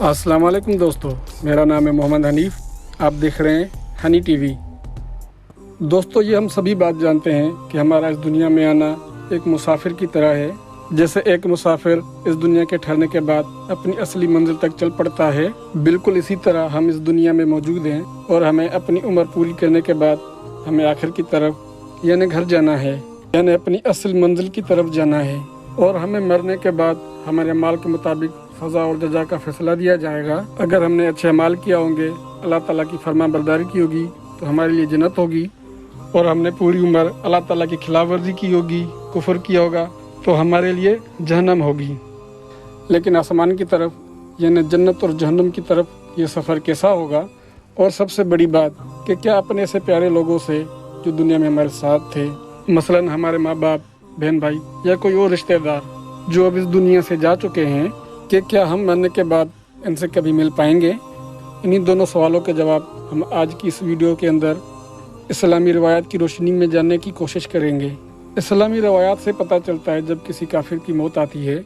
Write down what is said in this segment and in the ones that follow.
अस्सलाम वालेकुम दोस्तों, मेरा नाम है मोहम्मद हनीफ़। आप देख रहे हैं हनी टीवी। दोस्तों, ये हम सभी बात जानते हैं कि हमारा इस दुनिया में आना एक मुसाफिर की तरह है। जैसे एक मुसाफिर इस दुनिया के ठहरने के बाद अपनी असली मंजिल तक चल पड़ता है, बिल्कुल इसी तरह हम इस दुनिया में मौजूद हैं और हमें अपनी उम्र पूरी करने के बाद हमें आखिर की तरफ यानी घर जाना है, यानी अपनी असल मंजिल की तरफ जाना है। और हमें मरने के बाद हमारे अमाल के मुताबिक सज़ा और जजा का फैसला दिया जाएगा। अगर हमने अच्छे अमाल किया होंगे, अल्लाह ताला की फरमान बरदारी की होगी तो हमारे लिए जन्नत होगी, और हमने पूरी उम्र अल्लाह ताला की खिलाफ वर्जी की होगी, कुफर किया होगा तो हमारे लिए जहन्नम होगी। लेकिन आसमान की तरफ यानी जन्नत और जहन्नम की तरफ ये सफ़र कैसा होगा? और सबसे बड़ी बात कि क्या अपने ऐसे प्यारे लोगों से जो दुनिया में हमारे साथ थे, मसलन हमारे माँ बाप, बहन भाई या कोई और रिश्तेदार जो अब इस दुनिया से जा चुके हैं, कि क्या हम मरने के बाद इनसे कभी मिल पाएंगे? इन्हीं दोनों सवालों के जवाब हम आज की इस वीडियो के अंदर इस्लामी रवायात की रोशनी में जानने की कोशिश करेंगे। इस्लामी रवायात से पता चलता है जब किसी काफिर की मौत आती है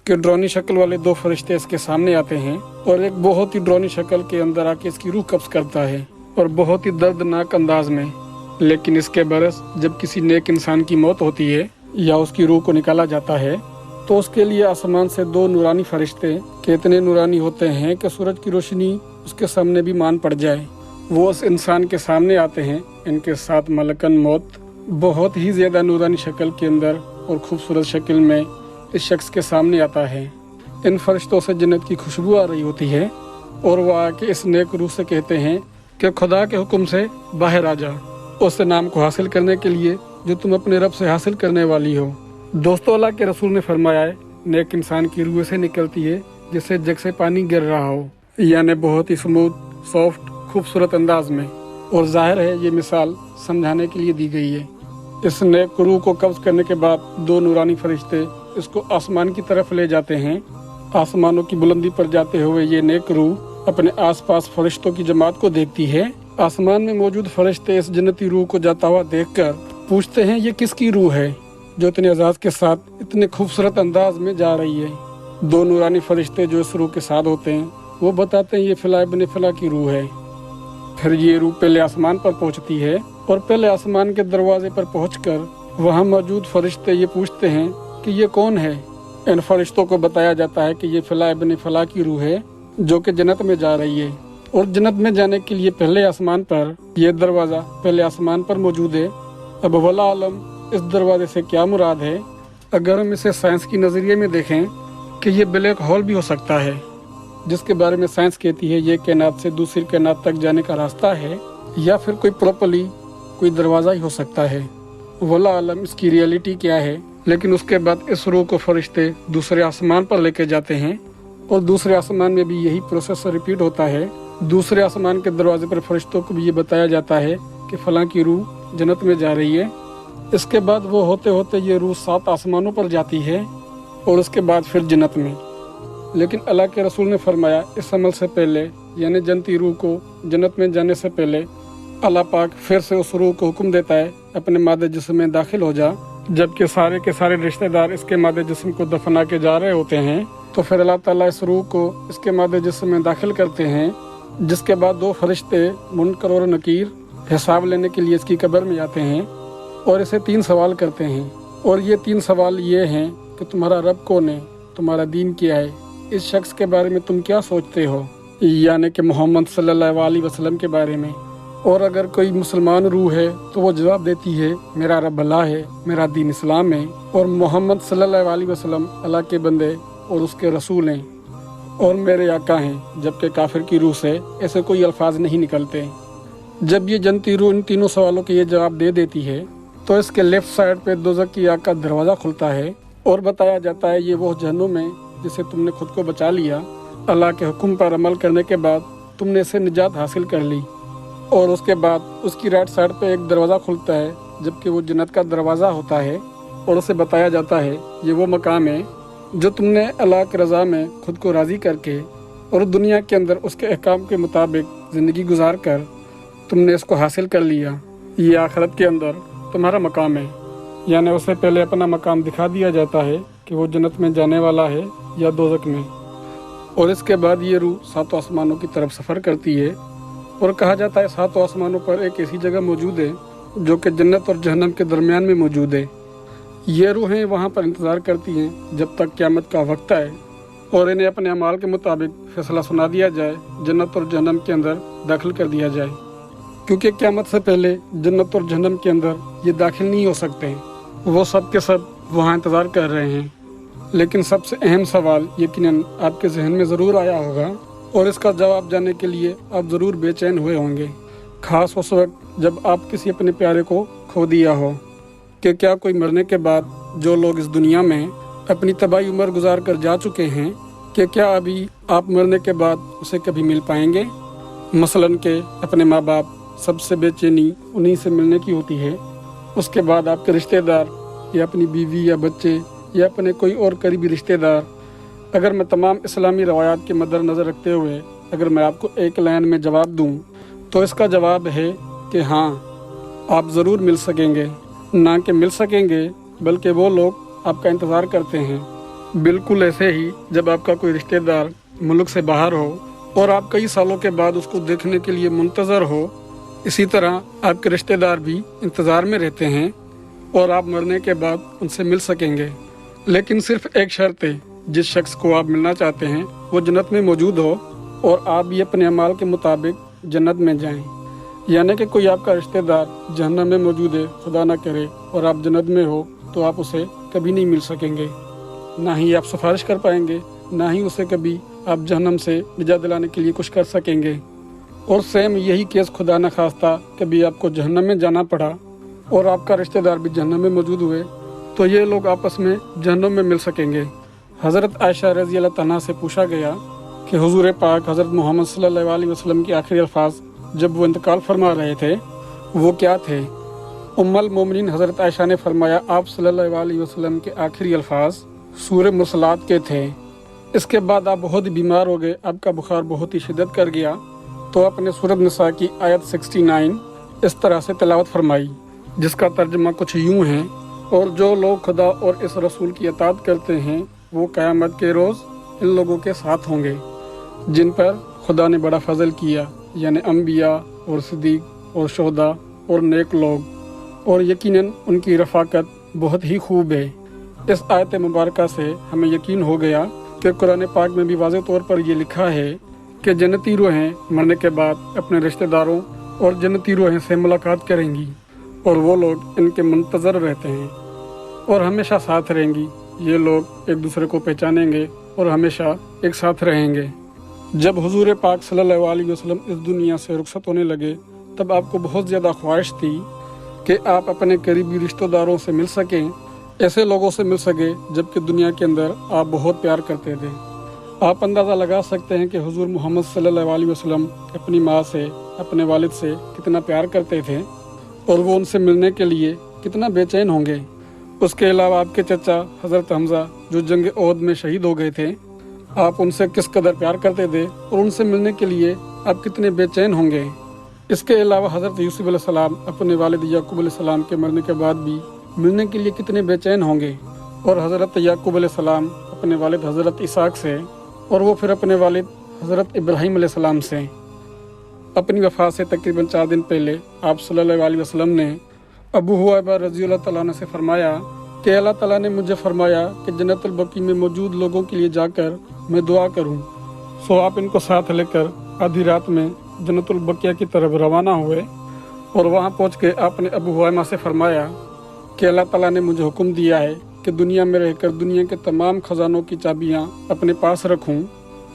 कि डरावनी शक्ल वाले दो फरिश्ते इसके सामने आते हैं और एक बहुत ही डरावनी शक्ल के अंदर आके इसकी रूह कब्ज करता है और बहुत ही दर्दनाक अंदाज में। लेकिन इसके बरस जब किसी नेक इंसान की मौत होती है या उसकी रूह को निकाला जाता है तो उसके लिए आसमान से दो नूरानी फरिश्ते के इतने नूरानी होते हैं कि सूरज की रोशनी उसके सामने भी मान पड़ जाए। वो उस इंसान के सामने आते हैं। इनके साथ मलकन मौत बहुत ही ज़्यादा नूरानी शक्ल के अंदर और खूबसूरत शक्ल में इस शख्स के सामने आता है। इन फरिश्तों से जन्नत की खुशबू आ रही होती है और वो आके इस नेक रूह से कहते हैं कि खुदा के हुक्म से बाहर आ जा, उस नाम को हासिल करने के लिए जो तुम अपने रब से हासिल करने वाली हो। दोस्तों, अल्लाह के रसूल ने फरमाया है, नेक इंसान की रूह से निकलती है जिससे जग से पानी गिर रहा हो, यानी बहुत ही स्मूथ, सॉफ्ट, खूबसूरत अंदाज में। और जाहिर है ये मिसाल समझाने के लिए दी गई है। इस नेक रूह को कब्ज करने के बाद दो नूरानी फरिश्ते इसको आसमान की तरफ ले जाते हैं। आसमानों की बुलंदी पर जाते हुए ये नेक रूह अपने आसपास फरिश्तों की जमात को देखती है। आसमान में मौजूद फरिश्ते इस जन्नती रूह को जाता हुआ देखकर पूछते हैं, ये किसकी रूह है जो इतने एजाज के साथ इतने खूबसूरत अंदाज में जा रही है? दो नूरानी फरिश्ते जो इस रूह के साथ होते हैं वो बताते हैं, ये फिला इब्न फिला की रूह है। फिर ये रूह पहले आसमान पर पहुंचती है और पहले आसमान के दरवाजे पर पहुंचकर वहां मौजूद फरिश्ते ये पूछते हैं कि ये कौन है। इन फरिश्तों को बताया जाता है कि ये फिला इब्न फिला की रूह है जो कि जन्नत में जा रही है। और जन्नत में जाने के लिए पहले आसमान पर यह दरवाज़ा पहले आसमान पर मौजूद है। अब वला आलम इस दरवाजे से क्या मुराद है? अगर हम इसे साइंस की नज़रिए में देखें कि ये ब्लैक होल भी हो सकता है, जिसके बारे में साइंस कहती है ये कायनात से दूसरी कायनात तक जाने का रास्ता है, या फिर कोई प्रॉपर्ली कोई दरवाज़ा ही हो सकता है। वला आलम इसकी रियलिटी क्या है। लेकिन उसके बाद इस रूह को फरिश्ते दूसरे आसमान पर लेके जाते हैं और दूसरे आसमान में भी यही प्रोसेस रिपीट होता है। दूसरे आसमान के दरवाजे पर फरिश्तों को भी ये बताया जाता है कि फलां की रूह जन्नत में जा रही है। इसके बाद वो होते होते ये रूह 7 आसमानों पर जाती है और उसके बाद फिर जन्नत में। लेकिन अल्लाह के रसूल ने फरमाया, इस अमल से पहले यानी जन्नती रूह को जन्नत में जाने से पहले अल्लाह पाक फिर से उस रूह को हुक्म देता है, अपने मादे जिस्म में दाखिल हो जा। जबकि सारे के सारे रिश्तेदार इसके मादे जिस्म को दफना के जा रहे होते हैं, तो फिर अल्लाह ताला इस रूह को इसके मादे जिस्म में दाखिल करते हैं। जिसके बाद दो फरिश्ते मुनकर और नकीर हिसाब लेने के लिए इसकी कब्र में जाते हैं और इसे 3 सवाल करते हैं। और ये 3 सवाल ये हैं कि तुम्हारा रब कौन है, तुम्हारा दीन क्या है, इस शख्स के बारे में तुम क्या सोचते हो, यानी कि मोहम्मद सल्लल्लाहु अलैहि वसल्लम के बारे में। और अगर कोई मुसलमान रूह है तो वो जवाब देती है, मेरा रब अल्लाह है, मेरा दीन इस्लाम है और मोहम्मद सल्लल्लाहु अलैहि वसल्लम अल्लाह के बंदे और उसके रसूल हैं और मेरे आका हैं। जबकि काफिर की रूह से ऐसे कोई अल्फाज नहीं निकलते। जब ये जन्नती रूह इन तीनों सवालों के ये जवाब दे देती है तो इसके लेफ्ट साइड पे दोज़ख की आग का दरवाज़ा खुलता है और बताया जाता है, ये वो जहन्नुम है जिसे तुमने खुद को बचा लिया। अल्लाह के हुक्म पर अमल करने के बाद तुमने इसे निजात हासिल कर ली। और उसके बाद उसकी राइट साइड पे एक दरवाज़ा खुलता है जबकि वो जन्नत का दरवाज़ा होता है और उसे बताया जाता है, ये वो मकाम है जो तुमने अल्लाह की रज़ा में खुद को राज़ी करके और दुनिया के अंदर उसके अहकाम के मुताबिक ज़िंदगी गुजार कर तुमने इसको हासिल कर लिया। ये आखिरत के अंदर तुम्हारा मकाम है। यानी उसे पहले अपना मकाम दिखा दिया जाता है कि वो जन्नत में जाने वाला है या दोज़ख में। और इसके बाद ये रूह सातों आसमानों की तरफ सफ़र करती है। और कहा जाता है सातों आसमानों पर एक ऐसी जगह मौजूद है जो कि जन्नत और जहन्नम के दरमियान में मौजूद है। ये रूहें वहाँ पर इंतज़ार करती हैं जब तक क़यामत का वक्त आए और इन्हें अपने अमाल के मुताबिक फैसला सुना दिया जाए, जन्नत और जहन्नम के अंदर दाखिल कर दिया जाए। क्योंकि क़यामत से पहले जन्नत और जहन्नम के अंदर ये दाखिल नहीं हो सकते। वो सब के सब वहाँ इंतज़ार कर रहे हैं। लेकिन सबसे अहम सवाल यकीनन आपके जहन में ज़रूर आया होगा और इसका जवाब जानने के लिए आप ज़रूर बेचैन हुए होंगे, ख़ास उस वक्त जब आप किसी अपने प्यारे को खो दिया हो, कि क्या कोई मरने के बाद जो लोग इस दुनिया में अपनी तबाही उम्र गुजार कर जा चुके हैं, कि क्या अभी आप मरने के बाद उसे कभी मिल पाएंगे। मसलन के अपने माँ बाप, सबसे बेचैनी उन्हीं से मिलने की होती है। उसके बाद आपके रिश्तेदार या अपनी बीवी या बच्चे या अपने कोई और करीबी रिश्तेदार। अगर मैं तमाम इस्लामी रवायात के मद्देनज़र रखते हुए अगर मैं आपको एक लाइन में जवाब दूं तो इसका जवाब है कि हाँ, आप ज़रूर मिल सकेंगे। ना कि मिल सकेंगे बल्कि वो लोग आपका इंतज़ार करते हैं। बिल्कुल ऐसे ही जब आपका कोई रिश्तेदार मुल्क से बाहर हो और आप कई सालों के बाद उसको देखने के लिए मुंतज़र हो, इसी तरह आपके रिश्तेदार भी इंतज़ार में रहते हैं और आप मरने के बाद उनसे मिल सकेंगे। लेकिन सिर्फ एक शर्त है, जिस शख्स को आप मिलना चाहते हैं वो जन्नत में मौजूद हो और आप भी अपने अमाल के मुताबिक जन्नत में जाएं। यानी कि कोई आपका रिश्तेदार जहन्नम में मौजूद है, खुदा ना करे, और आप जन्नत में हो तो आप उसे कभी नहीं मिल सकेंगे। ना ही आप सिफारिश कर पाएंगे, ना ही उसे कभी आप जहन्नम से निजात दिलाने के लिए कुछ कर सकेंगे। और सेम यही केस खुदा न खास्ता कभी आपको जहन्नम में जाना पड़ा और आपका रिश्तेदार भी जहन्नम में मौजूद हुए तो ये लोग आपस में जहन्नम में मिल सकेंगे। हज़रत आयशा रज़ी अल्लाह तआला से पूछा गया कि हुज़ूर पाक हज़रत मोहम्मद सल्लल्लाहु अलैहि वसल्लम के आखिरी अल्फाज जब वो इंतकाल फरमा रहे थे वो क्या थे। उम्मुल मोमिनीन हज़रत आयशा ने फरमाया आप सल्लल्लाहु अलैहि वसल्लम के आखिरी अल्फाज सूरह मुरसलात के थे। इसके बाद आप बहुत ही बीमार हो गए, आपका बुखार बहुत ही शिद्दत कर गया, तो आपने सूरह निसा की आयत 69 इस तरह से तिलावत फरमाई, जिसका तर्जुमा कुछ यूँ है, और जो लोग खुदा और इस रसूल की इताअत करते हैं वो क़यामत के रोज़ इन लोगों के साथ होंगे जिन पर खुदा ने बड़ा फजल किया, यानी अम्बिया और सिद्दीक और शोहदा और नेक लोग, और यकीनन उनकी रफ़ाकत बहुत ही खूब है। इस आयत मुबारका से हमें यकीन हो गया कि कुरान पाक में भी वाज़ेह तौर पर ये लिखा है कि जन्नती रूहें मरने के बाद अपने रिश्तेदारों और जन्नती रूहें से मुलाकात करेंगी और वो लोग इनके मुंतज़र रहते हैं और हमेशा साथ रहेंगी। ये लोग एक दूसरे को पहचानेंगे और हमेशा एक साथ रहेंगे। जब हुजूर पाक सल्लल्लाहु अलैहि वसल्लम इस दुनिया से रुखसत होने लगे तब आपको बहुत ज़्यादा ख्वाहिश थी कि आप अपने करीबी रिश्तेदारों से मिल सकें, ऐसे लोगों से मिल सके जबकि दुनिया के अंदर आप बहुत प्यार करते थे। आप अंदाज़ा लगा सकते हैं कि हुजूर मोहम्मद सल्लल्लाहु अलैहि वसल्लम अपनी माँ से, अपने वालिद से कितना प्यार करते थे और वो उनसे मिलने के लिए कितना बेचैन होंगे। उसके अलावा आपके चचा हज़रत हमज़ा जो जंग ओहद में शहीद हो गए थे, आप उनसे किस कदर प्यार करते थे और उनसे मिलने के लिए आप कितने बेचैन होंगे। इसके अलावा हज़रत यूसुफ अलैहिस्सलाम अपने वालिद याकूब अलैहिस्सलाम के मरने के बाद भी मिलने के लिए कितने बेचैन होंगे, और हज़रत याकूब अलैहिस्सलाम अपने वालिद हज़रत इसाक से और वो फिर अपने वालिद हज़रत इब्राहीम अलैहिस्सलाम से। अपनी वफ़ात से तकरीबन 4 दिन पहले आप सल्लल्लाहु अलैहि वसल्लम ने अबू हुरैरा रज़ी अल्लाह तआला अन्हु से फरमाया कि अल्लाह ताला ने मुझे फरमाया कि जन्नतुल बकी में मौजूद लोगों के लिए जाकर मैं दुआ करूं। सो आप इनको साथ लेकर आधी रात में जन्नतुल बकिया की तरफ रवाना हुए और वहां पहुंच के आपने अबू हुरैरा से फरमाया कि अल्लाह ताला ने मुझे हुक्म दिया है कि दुनिया में रहकर दुनिया के तमाम खजानों की चाबियाँ अपने पास रखूँ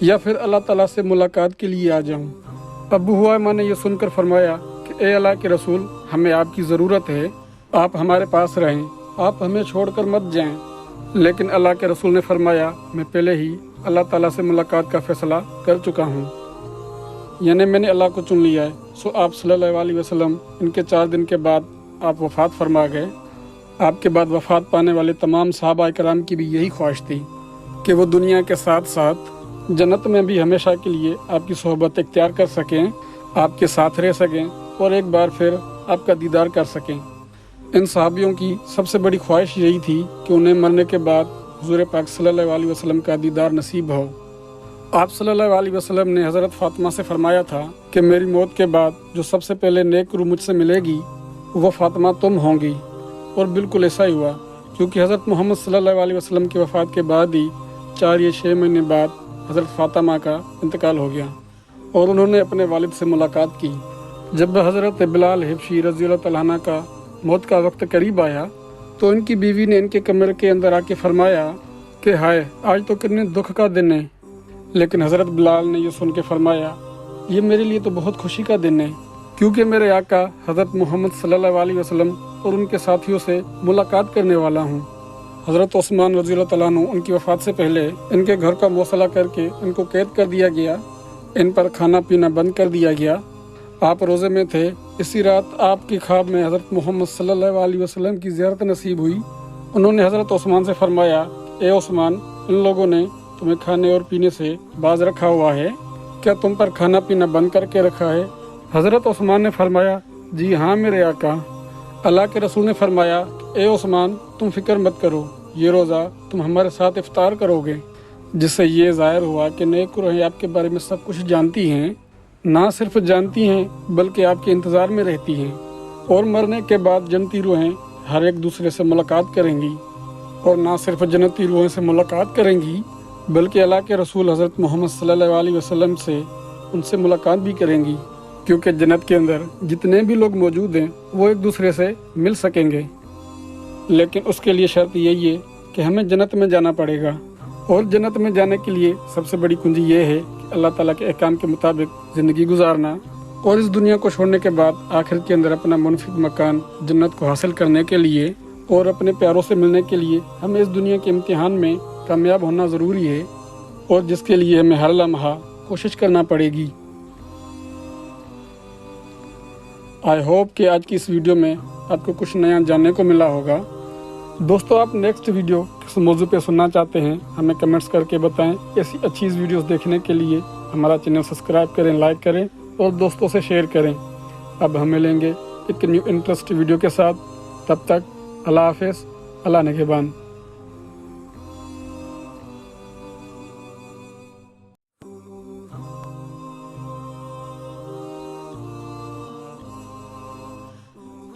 या फिर अल्लाह ताला से मुलाकात के लिए आ जाऊँ। अबू हुरैरा ने यह सुनकर फरमाया कि ए अल्लाह के रसूल, हमें आपकी ज़रूरत है, आप हमारे पास रहें, आप हमें छोड़कर मत जाएं। लेकिन अल्लाह के रसूल ने फरमाया मैं पहले ही अल्लाह ताला से मुलाकात का फ़ैसला कर चुका हूँ, यानी मैंने अल्लाह को चुन लिया है। सो आप सल्लल्लाहु अलैहि वसल्लम इनके 4 दिन के बाद आप वफ़ात फरमा गए। आपके बाद वफ़ात पाने वाले तमाम सहाबा कराम की भी यही ख्वाहिश थी कि वो दुनिया के साथ साथ जन्नत में भी हमेशा के लिए आपकी सोहबत इख्तियार कर सकें, आपके साथ रह सकें और एक बार फिर आपका दीदार कर सकें। इन सहाबियों की सबसे बड़ी ख्वाहिश यही थी कि उन्हें मरने के बाद हुजूर पाक सल्लल्लाहु अलैहि वसल्लम का दीदार नसीब हो। आप सल्लल्लाहु अलैहि वसल्लम ने हज़रत फ़ातिमा से फरमाया था कि मेरी मौत के बाद जो सबसे पहले नेक रूह मुझसे मिलेगी वो फ़ातिमा तुम होंगी। और बिल्कुल ऐसा ही हुआ, क्योंकि हज़रत मोहम्मद सल्लल्लाहु अलैहि वसल्लम की वफ़ात के बाद ही 4 या 6 महीने बाद हज़रत फ़ातिमा का इंतकाल हो गया और उन्होंने अपने वालिद से मुलाकात की। जब हज़रत बिलाल हिब्शी रज़ियल्लाहु तआला अन्हु का मौत का वक्त करीब आया तो इनकी बीवी ने इनके कमरे के अंदर आके फरमाया कि हाय, आज तो कितने दुख का दिन है। लेकिन हज़रत बिलाल ने ये सुन के फरमाया, ये मेरे लिए तो बहुत खुशी का दिन है, क्योंकि मेरे आका हज़रत मोहम्मद सल्लल्लाहु अलैहि वसल्लम और उनके साथियों से मुलाकात करने वाला हूँ। हज़रत उस्मान रज़ियल्लाहु तआला अन्हु उनकी वफ़ात से पहले इनके घर का मौसला करके इनको कैद कर दिया गया, इन पर खाना पीना बंद कर दिया गया। आप रोज़े में थे। इसी रात आपकी ख्वाब में हज़रत मोहम्मद सल्लल्लाहु अलैहि वसल्लम की ज़ियारत नसीब हुई। उन्होंने हज़रत उस्मान से फरमाया, ए उस्मान, इन लोगों ने तुम्हें खाने और पीने से बाज रखा हुआ है, क्या तुम पर खाना पीना बंद करके रखा है? हज़रत उस्मान ने फरमाया, जी हाँ मेरे आका। अल्लाह के रसूल ने फरमाया, ए उस्मान, तुम फिक्र मत करो, ये रोज़ा तुम हमारे साथ इफ्तार करोगे। जिससे ये ज़ाहिर हुआ कि नेक रूहें आपके बारे में सब कुछ जानती हैं, ना सिर्फ जानती हैं बल्कि आपके इंतज़ार में रहती हैं। और मरने के बाद जन्नती रूहें हर एक दूसरे से मुलाकात करेंगी, और ना सिर्फ जन्नती रूहें से मुलाकात करेंगी बल्कि अल्लाह के रसूल हज़रत मोहम्मद सल्लल्लाहु अलैहि वसल्लम से उनसे मुलाकात भी करेंगी, क्योंकि जन्नत के अंदर जितने भी लोग मौजूद हैं वो एक दूसरे से मिल सकेंगे। लेकिन उसके लिए शर्त यही है कि हमें जन्नत में जाना पड़ेगा, और जन्नत में जाने के लिए सबसे बड़ी कुंजी ये है कि अल्लाह ताला के अहकाम के मुताबिक ज़िंदगी गुजारना, और इस दुनिया को छोड़ने के बाद आखिरत के अंदर अपना मुनफिक मकान जन्नत को हासिल करने के लिए और अपने प्यारों से मिलने के लिए हमें इस दुनिया के इम्तिहान में कामयाब होना ज़रूरी है, और जिसके लिए हमें हर लम्हा कोशिश करना पड़ेगी। आई होप कि आज की इस वीडियो में आपको कुछ नया जानने को मिला होगा। दोस्तों, आप नेक्स्ट वीडियो किस मौजू पे सुनना चाहते हैं हमें कमेंट्स करके बताएं। ऐसी अच्छी वीडियोस देखने के लिए हमारा चैनल सब्सक्राइब करें, लाइक करें और दोस्तों से शेयर करें। अब हम मिलेंगे एक न्यू इंटरेस्ट वीडियो के साथ। तब तक अल्लाह हाफ़िज़, अल्लाह निगहबान।